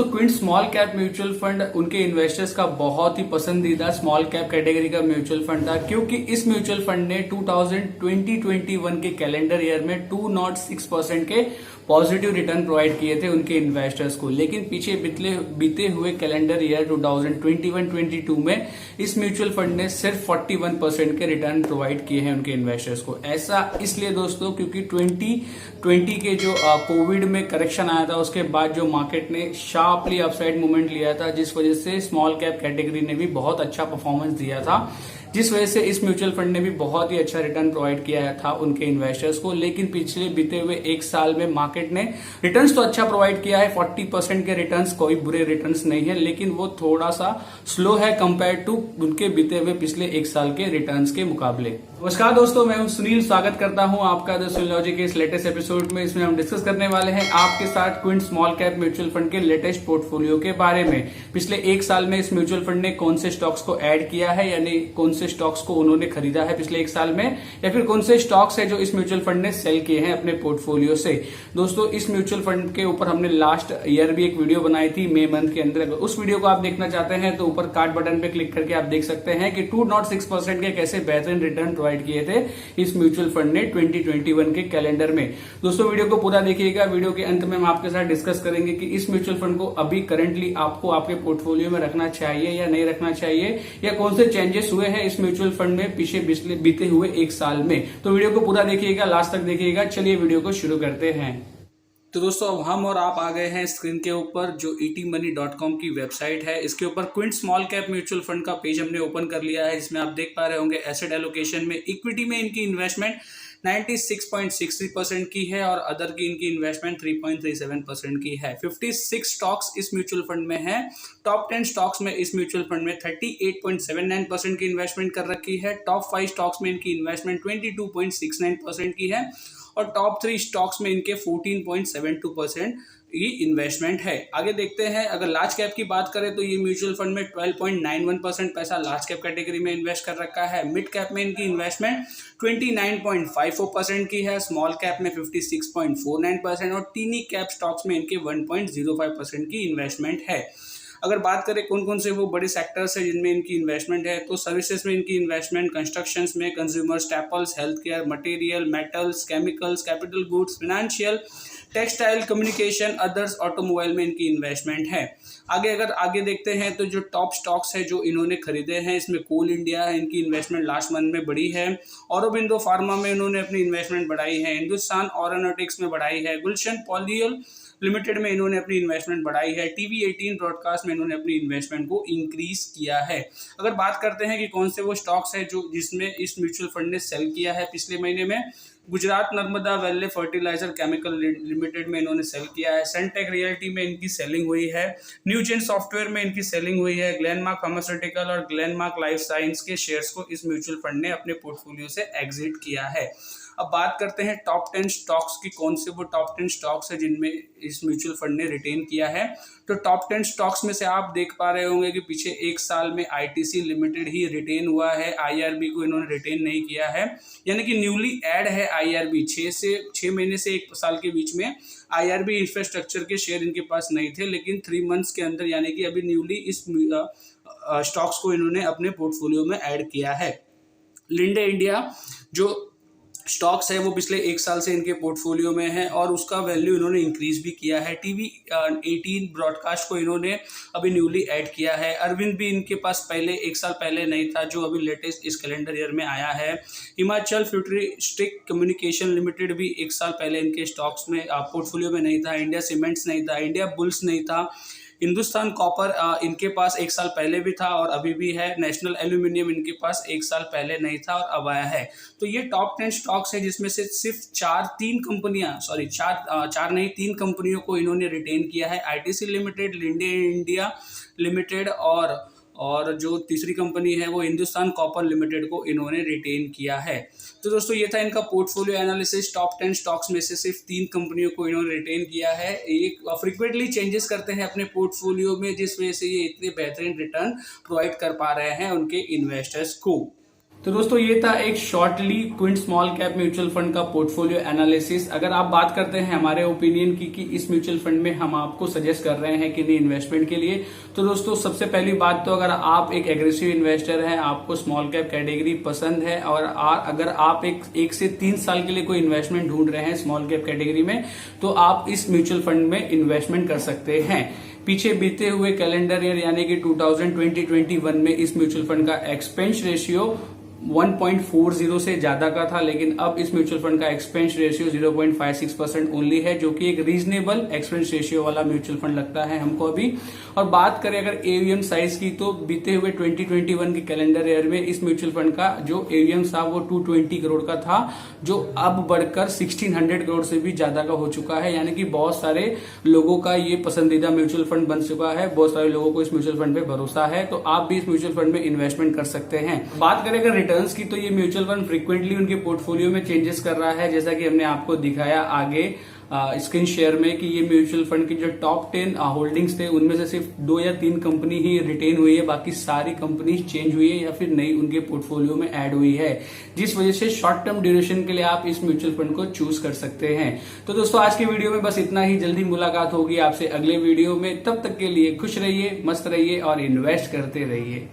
तो Quint small cap mutual fund उनके investors का बहुत ही पसंदीदा स्मॉल कैप कैटेगरी का म्यूचुअल फंड था, क्योंकि इस म्यूचुअल फंड ने 2020-21 के कैलेंडर ईयर में 206% के पॉजिटिव रिटर्न प्रोवाइड किए थे उनके इन्वेस्टर्स को। लेकिन पीछे बीते हुए कैलेंडर ईयर 2021-22 में इस म्यूचुअल फंड ने सिर्फ 41% के रिटर्न प्रोवाइड किए हैं उनके इन्वेस्टर्स को। ऐसा इसलिए दोस्तों क्योंकि 2020 के जो कोविड में करेक्शन आया था उसके बाद जो मार्केट ने शार्पली अपसाइड मूवमेंट लिया था, जिस वजह से स्मॉल कैप कैटेगरी ने भी बहुत अच्छा परफॉर्मेंस दिया था, जिस वजह से इस म्यूचुअल फंड ने भी बहुत ही अच्छा रिटर्न प्रोवाइड किया था उनके इन्वेस्टर्स को। लेकिन पिछले बीते हुए एक साल में मार्केट ने रिटर्न्स तो अच्छा प्रोवाइड किया है, 40% के रिटर्न्स कोई बुरे रिटर्न्स नहीं है, लेकिन वो थोड़ा सा स्लो है कंपेयर टू उनके बीते हुए पिछले एक साल के रिटर्न्स के मुकाबले। नमस्कार दोस्तों, मैं हूं सुनील, स्वागत करता हूं आपका द सुनीलॉजी के इस लेटेस्ट एपिसोड में। इसमें हम डिस्कस करने वाले हैं आपके साथ Quint small cap mutual fund के लेटेस्ट पोर्टफोलियो के बारे में। पिछले एक साल में इस म्यूचुअल फंड ने कौन से स्टॉक्स को ऐड किया है, यानी कौन से स्टॉक्स को उन्होंने खरीदा है पिछले एक साल में, या फिर कौन से स्टॉक्स है जो इस म्यूचुअल फंड ने सेल किए हैं अपने पोर्टफोलियो से। दोस्तों, इस म्यूचुअल फंड के ऊपर हमने लास्ट ईयर भी एक वीडियो बनाई थी मई मंथ के अंदर। उस वीडियो को आप देखना चाहते हैं तो ऊपर कार्ड बटन पे क्लिक करके आप देख सकते हैं कि 206% के कैसे बेहतरीन रिटर्न प्रोवाइड किए थे इस म्यूचुअल फंड ने 2021 के कैलेंडर में। दोस्तों, वीडियो को पूरा देखिएगा। वीडियो के अंत में हम आपके साथ डिस्कस करेंगे कि इस म्यूचुअल फंड को अभी करंटली आपको आपके पोर्टफोलियो में रखना चाहिए या नहीं रखना चाहिए, या कौन से चेंजेस हुए हैं इस म्यूचुअल फंड में पीछे बीते हुए एक साल में। तो वीडियो को पूरा देखिएगा, लास्ट तक देखिएगा। चलिए वीडियो को शुरू करते हैं। तो दोस्तों, अब हम और आप आ गए हैं स्क्रीन के ऊपर जो etmoney.com की वेबसाइट है। इसके ऊपर Quint small cap mutual fund का पेज हमने ओपन कर लिया है, जिसमें आप देख पा रहे होंगे एसेट एलोकेशन में इक्विटी में इनकी इन्वेस्टमेंट 96.63% की है और अदर की इनकी इन्वेस्टमेंट 3.37% की है। 56 स्टॉक्स इस म्यूचुअल फंड में है। टॉप 10 स्टॉक्स में इस म्यूचुअल फंड में 38.79% की इन्वेस्टमेंट कर रखी है। टॉप 5 स्टॉक्स में इनकी इन्वेस्टमेंट 22.69% की है और टॉप 3 स्टॉक्स में इनके 14.72% ये इन्वेस्टमेंट है। आगे देखते हैं, अगर लार्ज कैप की बात करें तो ये म्यूचुअल फंड में 12.91% पैसा लार्ज कैप कैटेगरी में इन्वेस्ट कर रखा है। मिड कैप में इनकी इन्वेस्टमेंट 29.54% की है, स्मॉल कैप में 56.49% और टीनी कैप स्टॉक्स में इनके 1.05% की इन्वेस्टमेंट है। अगर बात करें कौन कौन से वो बड़े सेक्टर्स है जिनमें इनकी इन्वेस्टमेंट है, तो सर्विसेज में इनकी इन्वेस्टमेंट कंस्ट्रक्शंस में, consumer staples, health care, material, metals, chemicals, capital goods, financial, textile, communication, others, automobile में इनकी इन्वेस्टमेंट है। आगे देखते हैं तो जो टॉप स्टॉक्स है जो इन्होंने खरीदे हैं, इसमें कोल इंडिया है, इनकी इन्वेस्टमेंट लास्ट मंथ में बढ़ी है। औरोबिंदो फार्मा में इन्होंने अपनी इन्वेस्टमेंट बढ़ाई है। हिंदुस्तान एरोनॉटिक्स में बढ़ाई है। गुलशन पॉलियल लिमिटेड में इन्होंने अपनी इन्वेस्टमेंट बढ़ाई है। TV18 ब्रॉडकास्ट में इन्होंने अपनी इन्वेस्टमेंट को इंक्रीज किया है। अगर बात करते हैं कि कौन से वो स्टॉक्स है जो जिसमें इस म्यूचुअल फंड ने सेल किया है पिछले महीने में, Gujarat Narmada Valley Fertilizer Chemical Limited में इन्होंने सेल किया है। सेंटेक रियल्टी में इनकी सेलिंग हुई है। न्यूजेन सॉफ्टवेयर में इनकी सेलिंग हुई है। ग्लेनमार्क फार्मास्यूटिकल और ग्लेनमार्क लाइफ साइंस के शेयर्स को इस म्यूचुअल फंड ने अपने पोर्टफोलियो से एग्जिट किया है। अब बात करते हैं टॉप 10 स्टॉक्स की, कौन से वो टॉप 10 स्टॉक्स है जिनमें इस म्यूचुअल फंड ने रिटेन किया है। तो टॉप 10 स्टॉक्स में से आप देख पा रहे होंगे कि पीछे एक साल में ITC लिमिटेड ही रिटेन हुआ है, IRB को इन्होंने रिटेन नहीं किया है, यानी कि न्यूली ऐड है IRB। 6 महीने से 1 साल के बीच में IRB इंफ्रास्ट्रक्चर के शेयर इनके पास नहीं थे, लेकिन 3 मंथ्स के अंदर यानी कि अभी न्यूली इस स्टॉक्स को इन्होंने अपने पोर्टफोलियो में ऐड किया है। लिंडे इंडिया जो स्टॉक्स है वो पिछले एक साल से इनके पोर्टफोलियो में है और उसका वैल्यू इन्होंने इंक्रीज भी किया है। TV18 ब्रॉडकास्ट को इन्होंने अभी न्यूली ऐड किया है। अरविंद भी इनके पास पहले एक साल पहले नहीं था, जो अभी लेटेस्ट इस कैलेंडर ईयर में आया है। हिमाचल फ्यूचरिस्टिक कम्युनिकेशन लिमिटेड भी एक साल पहले इनके स्टॉक्स में पोर्टफोलियो में नहीं था। इंडिया सीमेंट्स नहीं था। इंडिया बुल्स नहीं था। हिंदुस्तान कॉपर इनके पास एक साल पहले भी था और अभी भी है। नेशनल एल्यूमिनियम इनके पास एक साल पहले नहीं था और अब आया है। तो ये टॉप 10 स्टॉक्स है जिसमें से सिर्फ 3 कंपनियों को इन्होंने रिटेन किया है। ITC limited, Linde India limited और जो तीसरी कंपनी है वो हिंदुस्तान कॉपर लिमिटेड को इन्होंने रिटेन किया है। तो दोस्तों, ये था इनका पोर्टफोलियो एनालिसिस। टॉप 10 स्टॉक्स में से सिर्फ 3 कंपनियों को इन्होंने रिटेन किया है। ये फ्रीक्वेंटली चेंजेस करते हैं अपने पोर्टफोलियो में, जिस वजह से ये इतने बेहतरीन रिटर्न प्रोवाइड कर पा रहे हैं उनके इन्वेस्टर्स को। तो दोस्तों ये था एक shortly Quint small cap mutual fund का पोर्टफोलियो एनालिसिस। अगर आप बात करते हैं हमारे ओपिनियन की कि इस म्यूचुअल फंड में हम आपको सजेस्ट कर रहे हैं कि नहीं इन्वेस्टमेंट के लिए, तो दोस्तों सबसे पहली बात तो अगर आप एक एग्रेसिव इन्वेस्टर हैं, आपको स्मॉल कैप कैटेगरी पसंद है और अगर आप एक से 3 साल के लिए कोई इन्वेस्टमेंट ढूंढ रहे हैं स्मॉल कैप कैटेगरी में, तो आप इस म्यूचुअल फंड में इन्वेस्टमेंट कर सकते हैं। पीछे बीते हुए कैलेंडर ईयर यानी कि 2020-21 में इस म्यूचुअल फंड का एक्सपेंस रेशियो 1.40 से ज्यादा का था, लेकिन अब इस म्यूचुअल फंड का एक्सपेंस रेशियो 0.56% ओनली है, जो कि एक रीजनेबल एक्सपेंस रेशियो वाला म्यूचुअल फंड लगता है हमको अभी। और बात करें अगर एवीएम साइज की, तो बीते हुए 2021 के कैलेंडर ईयर में इस म्यूचुअल फंड का जो एवीएम था वो 220 करोड़ का था, जो अब बढ़कर 1600 करोड़ से भी ज्यादा का हो चुका है। यानी कि बहुत सारे लोगों का ये पसंदीदा म्यूचुअल फंड बन चुका है, बहुत सारे लोगों को इस म्यूचुअल फंड पे भरोसा है, तो आप भी इस म्यूचुअल फंड में इन्वेस्टमेंट कर सकते हैं। बात करें अगर रिटर्न्स की, तो ये म्यूचुअल फंड फ्रीक्वेंटली उनके पोर्टफोलियो में चेंजेस कर रहा है, जैसा कि हमने आपको दिखाया आगे स्क्रीन शेयर में कि ये म्यूचुअल फंड की जो टॉप 10 होल्डिंग्स थे उनमें से सिर्फ 2 या 3 कंपनी ही रिटेन हुई है, बाकी सारी कंपनी चेंज हुई है या फिर नई उनके पोर्टफोलियो में ऐड हुई है, जिस वजह से शॉर्ट टर्म ड्यूरेशन के लिए आप इस म्यूचुअल फंड को चूज कर सकते हैं। तो दोस्तों आज के वीडियो में बस इतना ही। जल्दी मुलाकात होगी आपसे अगले वीडियो में, तब तक के लिए खुश रहिए, मस्त रहिए और इन्वेस्ट करते रहिए।